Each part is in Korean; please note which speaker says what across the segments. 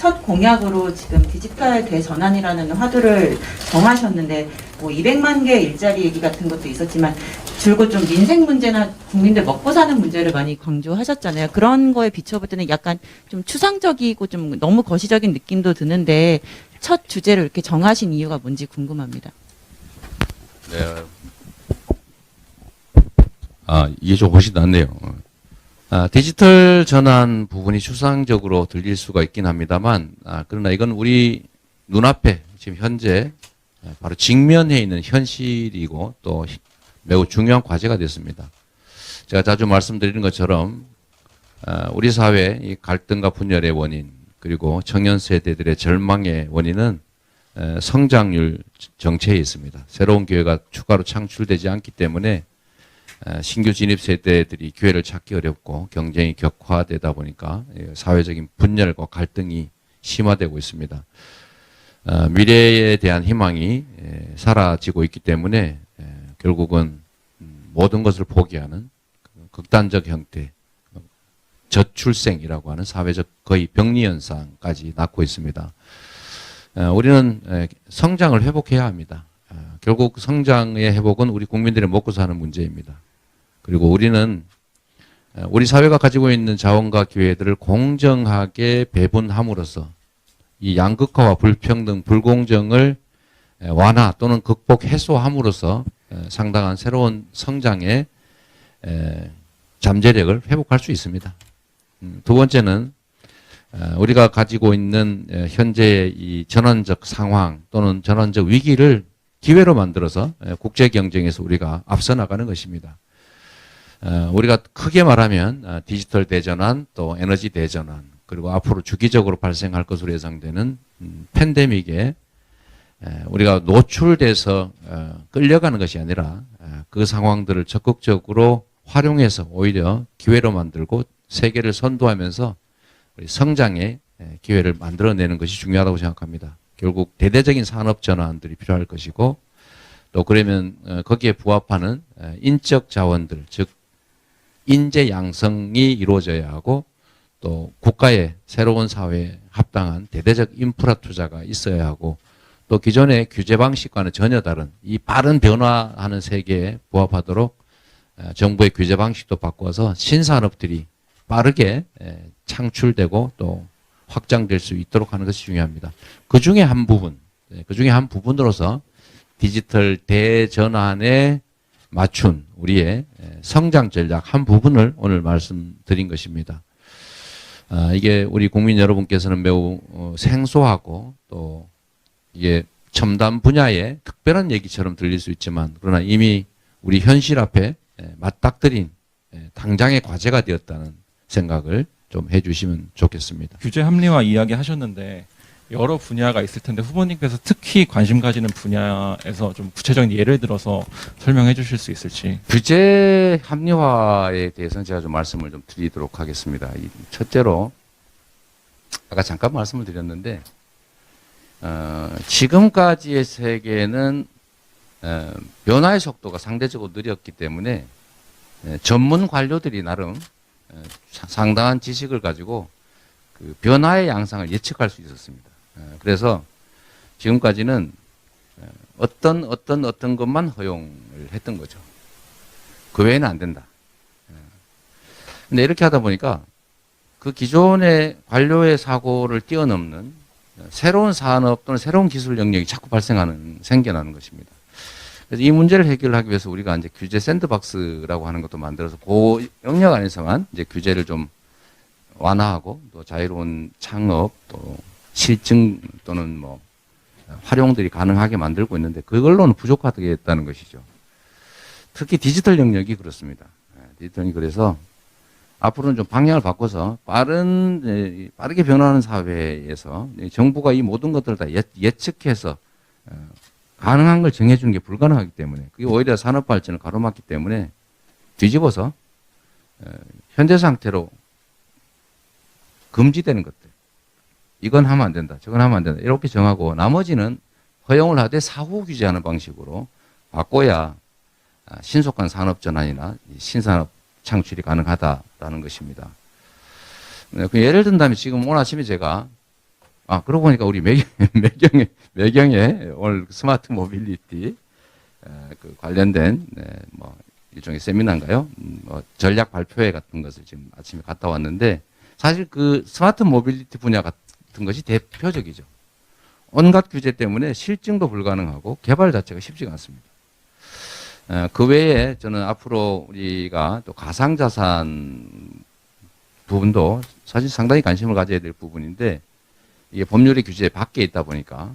Speaker 1: 첫 공약으로 지금 디지털 대전환이라는 화두를 정하셨는데 뭐 200만 개 일자리 얘기 같은 것도 있었지만 줄곧 좀 민생 문제나 국민들 먹고 사는 문제를 많이 강조하셨잖아요. 그런 거에 비춰볼 때는 약간 좀 추상적이고 좀 너무 거시적인 느낌도 드는데 첫 주제를 이렇게 정하신 이유가 뭔지 궁금합니다.
Speaker 2: 네. 이게 좀 훨씬 낫네요. 디지털 전환 부분이 추상적으로 들릴 수가 있긴 합니다만, 그러나 이건 우리 눈앞에 지금 현재 바로 직면해 있는 현실이고 또 매우 중요한 과제가 됐습니다. 제가 자주 말씀드리는 것처럼 우리 사회 이 갈등과 분열의 원인 그리고 청년 세대들의 절망의 원인은 성장률 정체에 있습니다. 새로운 기회가 추가로 창출되지 않기 때문에 신규 진입 세대들이 기회를 찾기 어렵고 경쟁이 격화되다 보니까 사회적인 분열과 갈등이 심화되고 있습니다. 미래에 대한 희망이 사라지고 있기 때문에 결국은 모든 것을 포기하는 극단적 형태, 저출생이라고 하는 사회적 거의 병리 현상까지 낳고 있습니다. 우리는 성장을 회복해야 합니다. 결국 성장의 회복은 우리 국민들의 먹고 사는 문제입니다. 그리고 우리는 우리 사회가 가지고 있는 자원과 기회들을 공정하게 배분함으로써 이 양극화와 불평등, 불공정을 완화 또는 극복, 해소함으로써 상당한 새로운 성장의 잠재력을 회복할 수 있습니다. 두 번째는 우리가 가지고 있는 현재의 이 전환적 상황 또는 전환적 위기를 기회로 만들어서 국제 경쟁에서 우리가 앞서 나가는 것입니다. 우리가 크게 말하면 디지털 대전환 또 에너지 대전환 그리고 앞으로 주기적으로 발생할 것으로 예상되는 팬데믹에 우리가 노출돼서 끌려가는 것이 아니라 그 상황들을 적극적으로 활용해서 오히려 기회로 만들고 세계를 선도하면서 우리 성장의 기회를 만들어내는 것이 중요하다고 생각합니다. 결국 대대적인 산업 전환들이 필요할 것이고 또 그러면 거기에 부합하는 인적 자원들 즉 인재 양성이 이루어져야 하고 또 국가의 새로운 사회에 합당한 대대적 인프라 투자가 있어야 하고 또 기존의 규제 방식과는 전혀 다른 이 빠른 변화하는 세계에 부합하도록 정부의 규제 방식도 바꿔서 신산업들이 빠르게 창출되고 또 확장될 수 있도록 하는 것이 중요합니다. 그 중에 한 부분으로서 디지털 대전환에 맞춘 우리의 성장 전략 한 부분을 오늘 말씀드린 것입니다. 이게 우리 국민 여러분께서는 매우 생소하고 또 이게 첨단 분야의 특별한 얘기처럼 들릴 수 있지만 그러나 이미 우리 현실 앞에 맞닥뜨린 당장의 과제가 되었다는 생각을 좀 해주시면 좋겠습니다.
Speaker 3: 규제 합리화 이야기 하셨는데 여러 분야가 있을 텐데 후보님께서 특히 관심 가지는 분야에서 좀 구체적인 예를 들어서 설명해 주실 수 있을지.
Speaker 2: 규제 합리화에 대해서는 제가 좀 말씀을 좀 드리도록 하겠습니다. 첫째로 아까 잠깐 말씀을 드렸는데 지금까지의 세계는 변화의 속도가 상대적으로 느렸기 때문에 전문 관료들이 나름 상당한 지식을 가지고 그 변화의 양상을 예측할 수 있었습니다. 그래서 지금까지는 어떤 것만 허용을 했던 거죠. 그 외에는 안 된다. 근데 이렇게 하다 보니까 그 기존의 관료의 사고를 뛰어넘는 새로운 산업 또는 새로운 기술 영역이 자꾸 생겨나는 것입니다. 그래서 이 문제를 해결하기 위해서 우리가 이제 규제 샌드박스라고 하는 것도 만들어서 그 영역 안에서만 이제 규제를 좀 완화하고 또 자유로운 창업 또 실증 또는 뭐 활용들이 가능하게 만들고 있는데 그걸로는 부족하겠다는 것이죠. 특히 디지털 영역이 그렇습니다. 디지털이 그래서 앞으로는 좀 방향을 바꿔서 빠르게 변화하는 사회에서 정부가 이 모든 것들을 다 예측해서 가능한 걸 정해주는 게 불가능하기 때문에 그게 오히려 산업 발전을 가로막기 때문에 뒤집어서 현재 상태로 금지되는 것들 이건 하면 안 된다 저건 하면 안 된다 이렇게 정하고 나머지는 허용을 하되 사후 규제하는 방식으로 바꿔야 신속한 산업 전환이나 신산업 창출이 가능하다라는 것입니다. 예를 든다면 지금 오늘 아침에 제가 그러고 보니까 우리 매경에 오늘 스마트 모빌리티 그 관련된 뭐 일종의 세미나인가요? 뭐 전략 발표회 같은 것을 지금 아침에 갔다 왔는데 사실 그 스마트 모빌리티 분야 같은 것이 대표적이죠. 온갖 규제 때문에 실증도 불가능하고 개발 자체가 쉽지가 않습니다. 그 외에 저는 앞으로 우리가 또 가상자산 부분도 사실 상당히 관심을 가져야 될 부분인데 이게 법률의 규제 밖에 있다 보니까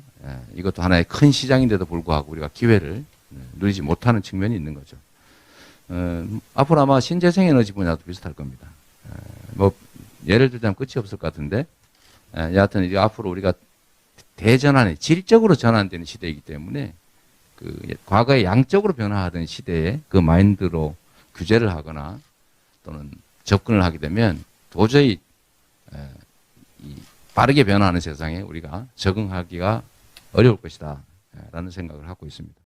Speaker 2: 이것도 하나의 큰 시장인데도 불구하고 우리가 기회를 누리지 못하는 측면이 있는 거죠. 앞으로 아마 신재생에너지 분야도 비슷할 겁니다. 뭐 예를 들자면 끝이 없을 것 같은데 여하튼 이제 앞으로 우리가 대전환이 질적으로 전환되는 시대이기 때문에 그 과거에 양적으로 변화하던 시대에 그 마인드로 규제를 하거나 또는 접근을 하게 되면 도저히 이 빠르게 변화하는 세상에 우리가 적응하기가 어려울 것이다 라는 생각을 하고 있습니다.